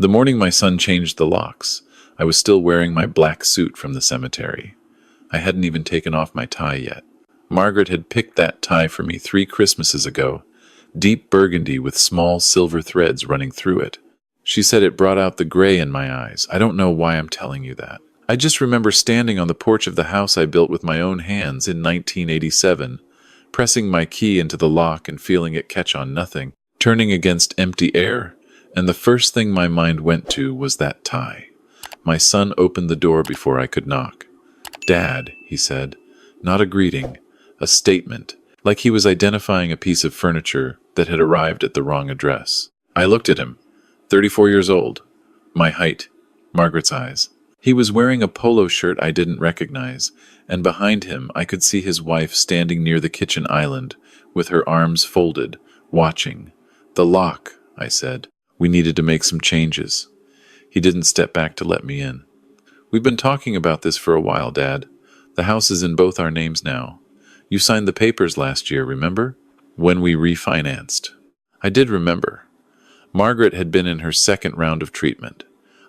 The morning my son changed the locks, I was still wearing my black suit from the cemetery. I hadn't even taken off my tie yet. Margaret had picked that tie for me 3 Christmases ago, deep burgundy with small silver threads running through it. She said it brought out the gray in my eyes. I don't know why I'm telling you that. I just remember standing on the porch of the house I built with my own hands in 1987, pressing my key into the lock and feeling it catch on nothing, turning against empty air, and the first thing my mind went to was that tie. My son opened the door before I could knock. "Dad," he said, not a greeting, a statement, like he was identifying a piece of furniture that had arrived at the wrong address. I looked at him, 34 years old, my height, Margaret's eyes. He was wearing a polo shirt I didn't recognize, and behind him I could see his wife standing near the kitchen island, with her arms folded, watching. "The lock," I said. "We needed to make some changes." He didn't step back to let me in. "We've been talking about this for a while, Dad. The house is in both our names now. You signed the papers last year, remember? When we refinanced." I did remember. Margaret had been in her second round of treatment.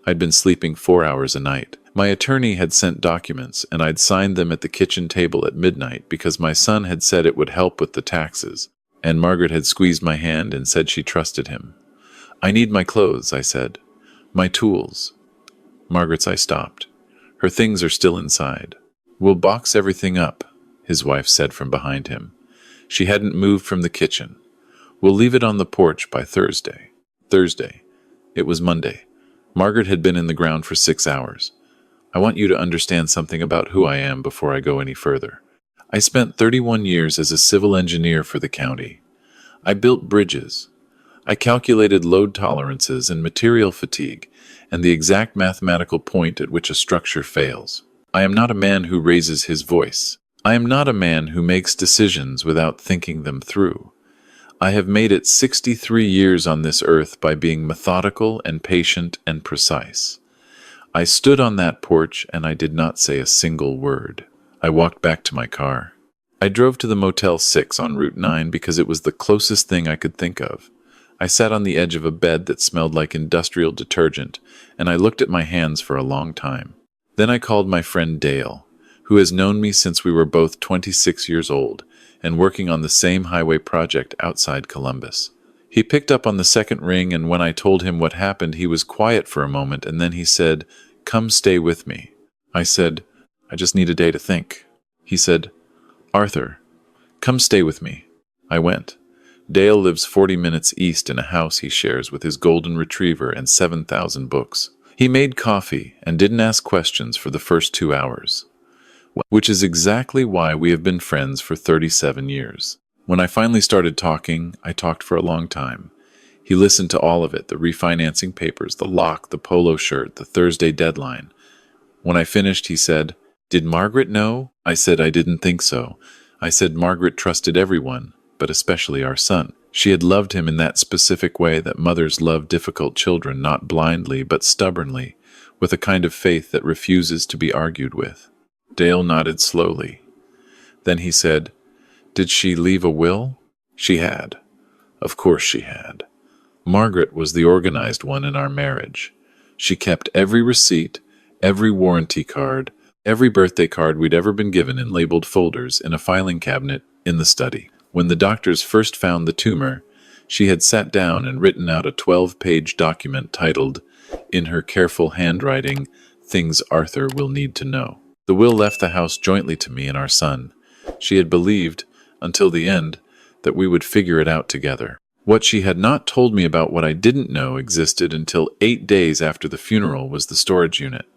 I'd been sleeping 4 hours a night. My attorney had sent documents, and I'd signed them at the kitchen table at midnight because my son had said it would help with the taxes, and Margaret had squeezed my hand and said she trusted him. "I need my clothes," I said. "My tools." Margaret's eye stopped. "Her things are still inside." "We'll box everything up," his wife said from behind him. She hadn't moved from the kitchen. "We'll leave it on the porch by Thursday." Thursday. It was Monday. Margaret had been in the ground for 6 hours. "I want you to understand something about who I am before I go any further. I spent 31 years as a civil engineer for the county. I built bridges. I calculated load tolerances and material fatigue, and the exact mathematical point at which a structure fails. I am not a man who raises his voice. I am not a man who makes decisions without thinking them through. I have made it 63 years on this earth by being methodical and patient and precise. I stood on that porch and I did not say a single word. I walked back to my car. I drove to the Motel 6 on Route 9 because it was the closest thing I could think of. I sat on the edge of a bed that smelled like industrial detergent, and I looked at my hands for a long time. Then I called my friend Dale, who has known me since we were both 26 years old and working on the same highway project outside Columbus. He picked up on the second ring, and when I told him what happened, he was quiet for a moment, and then he said, "Come stay with me." I said, "I just need a day to think." He said, "Arthur, come stay with me." I went. Dale lives 40 minutes east in a house he shares with his golden retriever and 7,000 books. He made coffee and didn't ask questions for the first 2 hours, which is exactly why we have been friends for 37 years. When I finally started talking, I talked for a long time. He listened to all of it, the refinancing papers, the lock, the polo shirt, the Thursday deadline. When I finished, he said, "Did Margaret know?" I said I didn't think so. I said Margaret trusted everyone, but especially our son. She had loved him in that specific way that mothers love difficult children, not blindly but stubbornly, with a kind of faith that refuses to be argued with. Dale nodded slowly. Then he said, "Did she leave a will?" She had. Of course she had. Margaret was the organized one in our marriage. She kept every receipt, every warranty card, every birthday card we'd ever been given in labeled folders in a filing cabinet in the study. When the doctors first found the tumor, she had sat down and written out a 12-page document titled, in her careful handwriting, "Things Arthur Will Need to Know." The will left the house jointly to me and our son. She had believed, until the end, that we would figure it out together. What she had not told me about what I didn't know existed until 8 days after the funeral was the storage unit.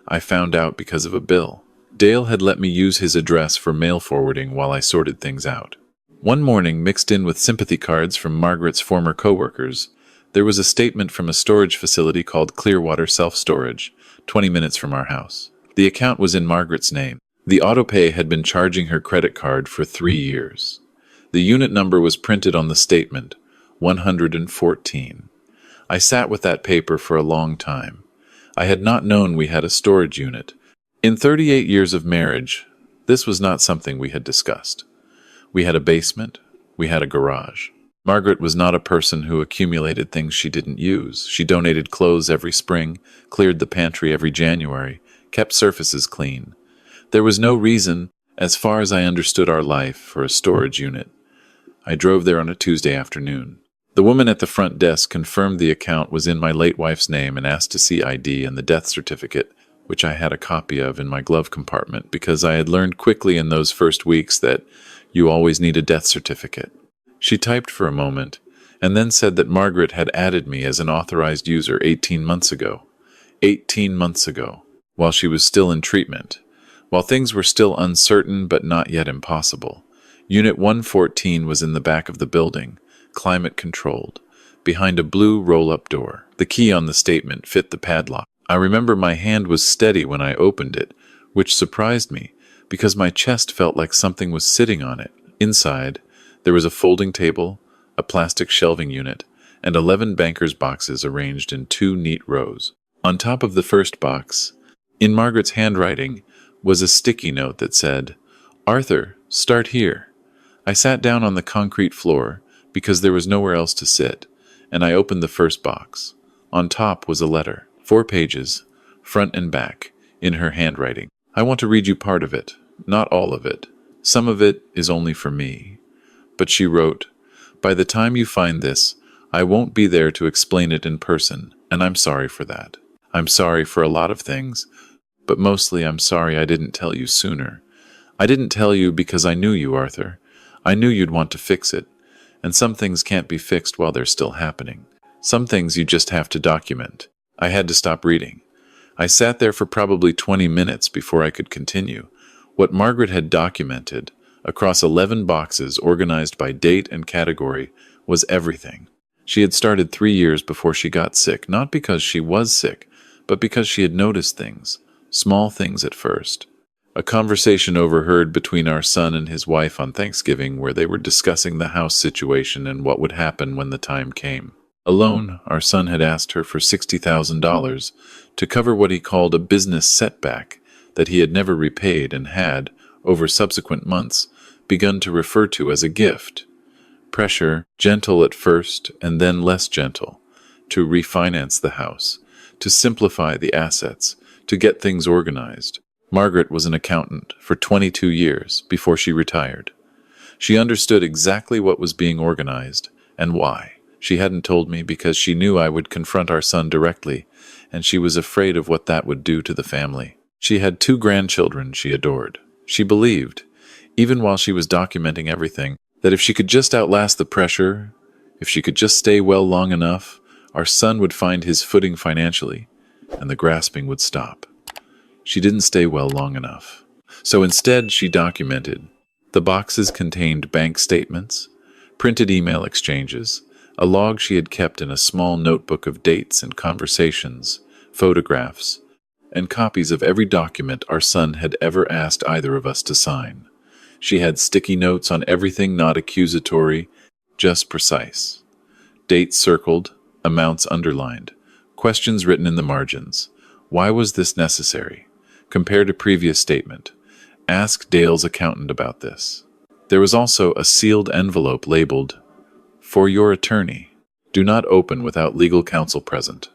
I found out because of a bill. Dale had let me use his address for mail forwarding while I sorted things out. One morning, mixed in with sympathy cards from Margaret's former co-workers, there was a statement from a storage facility called Clearwater Self-Storage, 20 minutes from our house. The account was in Margaret's name. The autopay had been charging her credit card for 3 years. The unit number was printed on the statement, 114. I sat with that paper for a long time. I had not known we had a storage unit. In 38 years of marriage, this was not something we had discussed. We had a basement. We had a garage. Margaret was not a person who accumulated things she didn't use. She donated clothes every spring, cleared the pantry every January, kept surfaces clean. There was no reason, as far as I understood our life, for a storage unit. I drove there on a Tuesday afternoon. The woman at the front desk confirmed the account was in my late wife's name and asked to see ID and the death certificate, which I had a copy of in my glove compartment because I had learned quickly in those first weeks that you always need a death certificate. She typed for a moment and then said that Margaret had added me as an authorized user 18 months ago. 18 months ago, while she was still in treatment, while things were still uncertain but not yet impossible. Unit 114 was in the back of the building, climate-controlled, behind a blue roll-up door. The key on the statement fit the padlock. I remember my hand was steady when I opened it, which surprised me, because my chest felt like something was sitting on it. Inside, there was a folding table, a plastic shelving unit, and 11 banker's boxes arranged in 2 neat rows. On top of the first box, in Margaret's handwriting, was a sticky note that said, "Arthur, start here." I sat down on the concrete floor because there was nowhere else to sit, and I opened the first box. On top was a letter, 4 pages, front and back, in her handwriting. I want to read you part of it, not all of it. Some of it is only for me. But she wrote, "By the time you find this, I won't be there to explain it in person, and I'm sorry for that. I'm sorry for a lot of things, but mostly I'm sorry I didn't tell you sooner. I didn't tell you because I knew you, Arthur. I knew you'd want to fix it, and some things can't be fixed while they're still happening. Some things you just have to document." I had to stop reading. I sat there for probably 20 minutes before I could continue. What Margaret had documented, across 11 boxes organized by date and category, was everything. She had started 3 years before she got sick, not because she was sick, but because she had noticed things, small things at first. A conversation overheard between our son and his wife on Thanksgiving where they were discussing the house situation and what would happen when the time came. Alone, our son had asked her for $60,000 to cover what he called a business setback that he had never repaid and had, over subsequent months, begun to refer to as a gift. Pressure, gentle at first and then less gentle, to refinance the house, to simplify the assets, to get things organized. Margaret was an accountant for 22 years before she retired. She understood exactly what was being organized and why. She hadn't told me because she knew I would confront our son directly, and she was afraid of what that would do to the family. She had 2 grandchildren she adored. She believed, even while she was documenting everything, that if she could just outlast the pressure, if she could just stay well long enough, our son would find his footing financially, and the grasping would stop. She didn't stay well long enough. So instead, she documented. The boxes contained bank statements, printed email exchanges, a log she had kept in a small notebook of dates and conversations, photographs, and copies of every document our son had ever asked either of us to sign. She had sticky notes on everything not accusatory, just precise. Dates circled, amounts underlined, questions written in the margins. Why was this necessary? Compare to previous statement. Ask Dale's accountant about this. There was also a sealed envelope labeled, "For your attorney. Do not open without legal counsel present."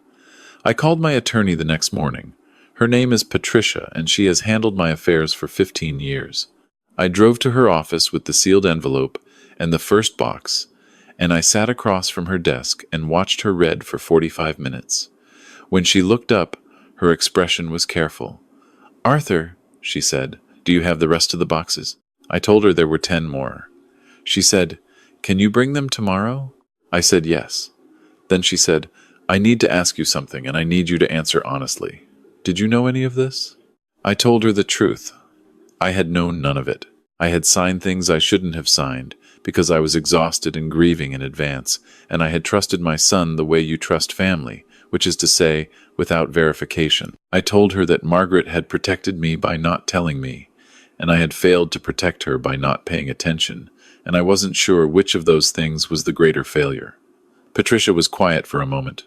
I called my attorney the next morning. Her name is Patricia, and she has handled my affairs for 15 years. I drove to her office with the sealed envelope and the first box, and I sat across from her desk and watched her read for 45 minutes. When she looked up, her expression was careful. "Arthur," she said, "do you have the rest of the boxes?" I told her there were 10 more. She said, "Can you bring them tomorrow?" I said yes. Then she said, "I need to ask you something, and I need you to answer honestly. Did you know any of this?" I told her the truth. I had known none of it. I had signed things I shouldn't have signed because I was exhausted and grieving in advance, and I had trusted my son the way you trust family, which is to say, without verification. I told her that Margaret had protected me by not telling me, and I had failed to protect her by not paying attention, and I wasn't sure which of those things was the greater failure. Patricia was quiet for a moment.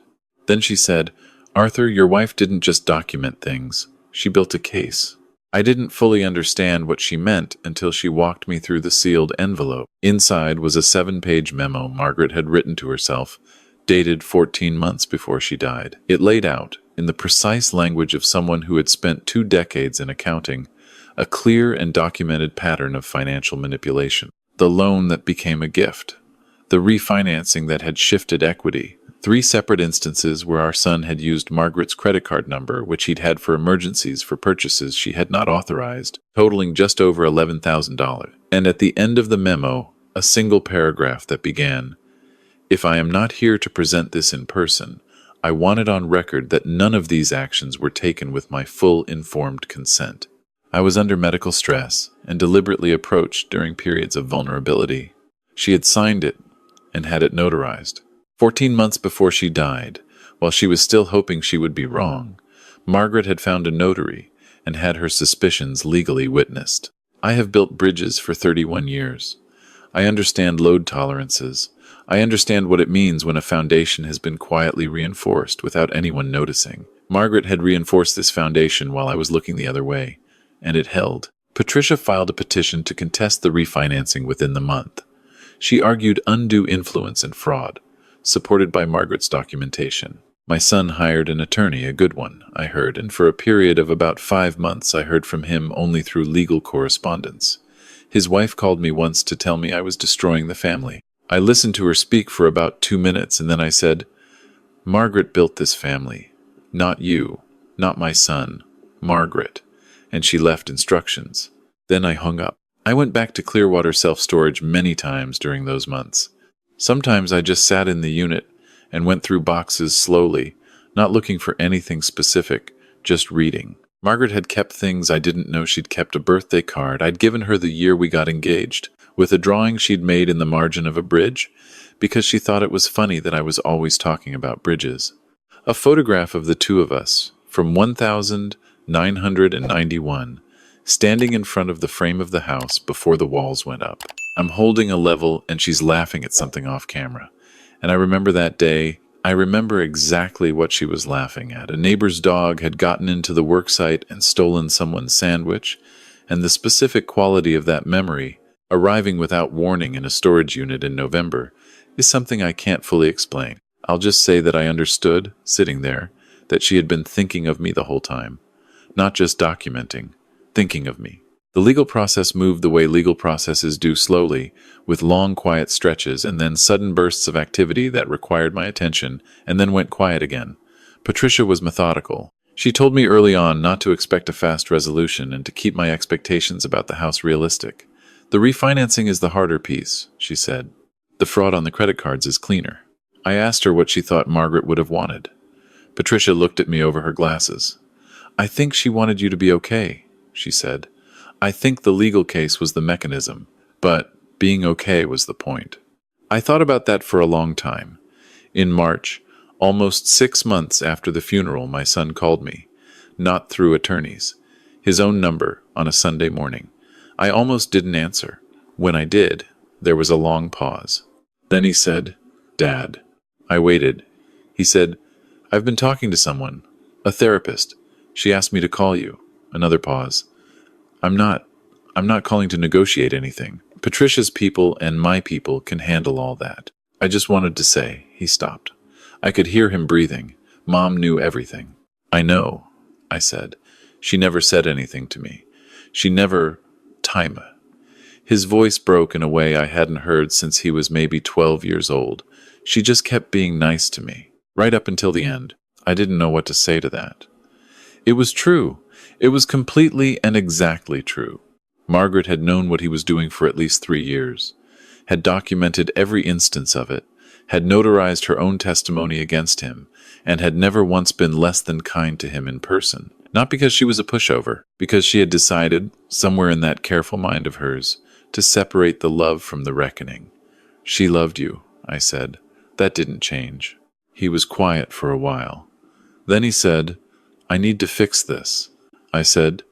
Then she said, "Arthur, your wife didn't just document things. She built a case." I didn't fully understand what she meant until she walked me through the sealed envelope. Inside was a 7-page memo Margaret had written to herself, dated 14 months before she died. It laid out, in the precise language of someone who had spent 2 decades in accounting, a clear and documented pattern of financial manipulation. The loan that became a gift, the refinancing that had shifted equity, 3 separate instances where our son had used Margaret's credit card number, which he'd had for emergencies for purchases she had not authorized, totaling just over $11,000. And at the end of the memo, a single paragraph that began, "If I am not here to present this in person, I want it on record that none of these actions were taken with my full informed consent." I was under medical stress and deliberately approached during periods of vulnerability. She had signed it and had it notarized. 14 months before she died, while she was still hoping she would be wrong, Margaret had found a notary and had her suspicions legally witnessed. I have built bridges for 31 years. I understand load tolerances. I understand what it means when a foundation has been quietly reinforced without anyone noticing. Margaret had reinforced this foundation while I was looking the other way, and it held. Patricia filed a petition to contest the refinancing within the month. She argued undue influence and fraud, supported by Margaret's documentation. My son hired an attorney, a good one, I heard, and for a period of about 5 months I heard from him only through legal correspondence. His wife called me once to tell me I was destroying the family. I listened to her speak for about 2 minutes, and then I said, "Margaret built this family. Not you. Not my son. Margaret." And she left instructions. Then I hung up. I went back to Clearwater self-storage many times during those months. Sometimes I just sat in the unit and went through boxes slowly, not looking for anything specific, just reading. Margaret had kept things I didn't know she'd kept: a birthday card I'd given her the year we got engaged, with a drawing she'd made in the margin of a bridge, because she thought it was funny that I was always talking about bridges. A photograph of the 2 of us, from 1991, standing in front of the frame of the house before the walls went up. I'm holding a level and she's laughing at something off camera. And I remember that day. I remember exactly what she was laughing at. A neighbor's dog had gotten into the worksite and stolen someone's sandwich, and the specific quality of that memory, arriving without warning in a storage unit in November, is something I can't fully explain. I'll just say that I understood, sitting there, that she had been thinking of me the whole time. Not just documenting, thinking of me. The legal process moved the way legal processes do, slowly, with long quiet stretches and then sudden bursts of activity that required my attention and then went quiet again. Patricia was methodical. She told me early on not to expect a fast resolution and to keep my expectations about the house realistic. "The refinancing is the harder piece," she said. "The fraud on the credit cards is cleaner." I asked her what she thought Margaret would have wanted. Patricia looked at me over her glasses. "I think she wanted you to be okay," she said. "I think the legal case was the mechanism, but being okay was the point." I thought about that for a long time. In March, almost 6 months after the funeral, my son called me, not through attorneys, his own number, on a Sunday morning. I almost didn't answer. When I did, there was a long pause. Then he said, "Dad." I waited. He said, "I've been talking to someone, a therapist. She asked me to call you." Another pause. I'm not calling to negotiate anything. Patricia's people and my people can handle all that. I just wanted to say," he stopped. I could hear him breathing. "Mom knew everything." "I know," I said. "She never said anything to me. She never, Taima." His voice broke in a way I hadn't heard since he was maybe 12 years old. "She just kept being nice to me, right up until the end." I didn't know what to say to that. It was true. It was completely and exactly true. Margaret had known what he was doing for at least 3 years, had documented every instance of it, had notarized her own testimony against him, and had never once been less than kind to him in person. Not because she was a pushover, because she had decided, somewhere in that careful mind of hers, to separate the love from the reckoning. "She loved you," I said. "That didn't change." He was quiet for a while. Then he said, "I need to fix this." I said,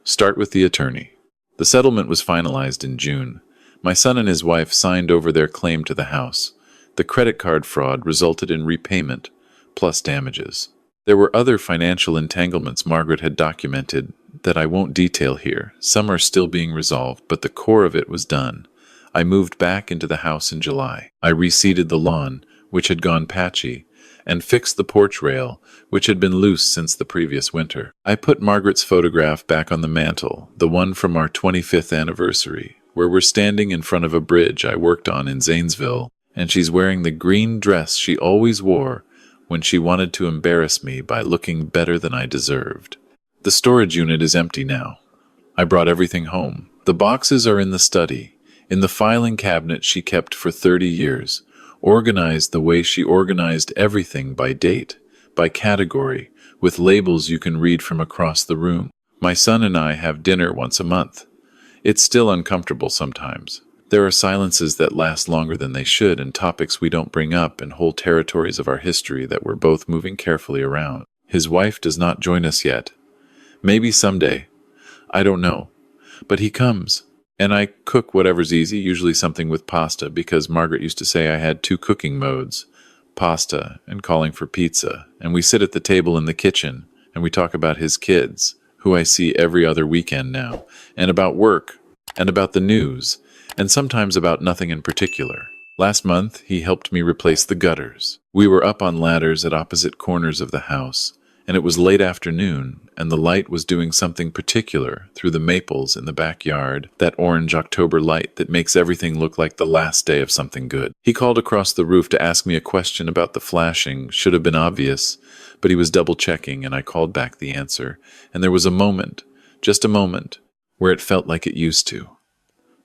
"Start with the attorney." The settlement was finalized in June. My son and his wife signed over their claim to the house. The credit card fraud resulted in repayment, plus damages. There were other financial entanglements Margaret had documented, that I won't detail here. Some are still being resolved, but the core of it was done. I moved back into the house in July. I reseeded the lawn, which had gone patchy, and fixed the porch rail, which had been loose since the previous winter. I put Margaret's photograph back on the mantel, the one from our 25th anniversary, where we're standing in front of a bridge I worked on in Zanesville, and she's wearing the green dress she always wore when she wanted to embarrass me by looking better than I deserved. The storage unit is empty now. I brought everything home. The boxes are in the study, in the filing cabinet she kept for 30 years, organized the way she organized everything by date, by category, with labels you can read from across the room. My son and I have dinner once a month. It's still uncomfortable sometimes. There are silences that last longer than they should, and topics we don't bring up, and whole territories of our history that we're both moving carefully around. His wife does not join us yet. Maybe someday. I don't know. But he comes. And I cook whatever's easy, usually something with pasta, because Margaret used to say I had two cooking modes, pasta and calling for pizza. And we sit at the table in the kitchen, and we talk about his kids, who I see every other weekend now, and about work, and about the news, and sometimes about nothing in particular. Last month, he helped me replace the gutters. We were up on ladders at opposite corners of the house, and it was late afternoon, and the light was doing something particular through the maples in the backyard, that orange October light that makes everything look like the last day of something good. He called across the roof to ask me a question about the flashing. Should have been obvious, but he was double-checking, and I called back the answer, and there was a moment, just a moment, where it felt like it used to.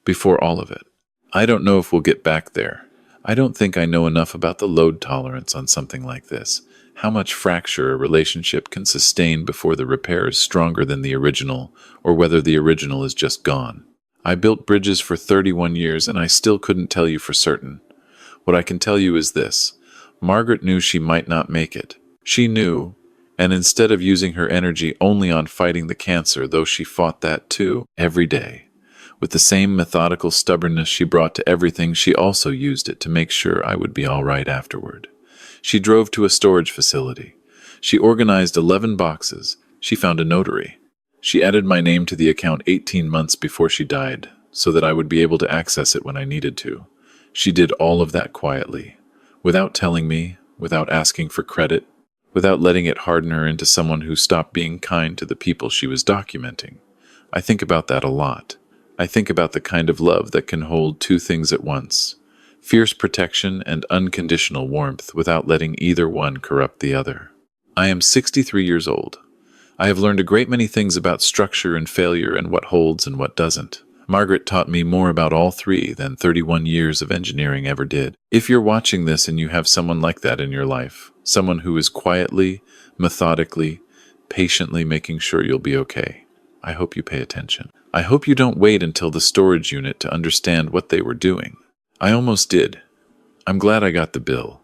Before all of it. I don't know if we'll get back there. I don't think I know enough about the load tolerance on something like this. How much fracture a relationship can sustain before the repair is stronger than the original, or whether the original is just gone. I built bridges for 31 years, and I still couldn't tell you for certain. What I can tell you is this. Margaret knew she might not make it. She knew, and instead of using her energy only on fighting the cancer, though she fought that too, every day, with the same methodical stubbornness she brought to everything, she also used it to make sure I would be all right afterward. She drove to a storage facility. She organized 11 boxes. She found a notary. She added my name to the account 18 months before she died, so that I would be able to access it when I needed to. She did all of that quietly, without telling me, without asking for credit, without letting it harden her into someone who stopped being kind to the people she was documenting. I think about that a lot. I think about the kind of love that can hold two things at once, fierce protection and unconditional warmth without letting either one corrupt the other. I am 63 years old. I have learned a great many things about structure and failure and what holds and what doesn't. Margaret taught me more about all three than 31 years of engineering ever did. If you're watching this and you have someone like that in your life, someone who is quietly, methodically, patiently making sure you'll be okay, I hope you pay attention. I hope you don't wait until the storage unit to understand what they were doing. I almost did. I'm glad I got the bill.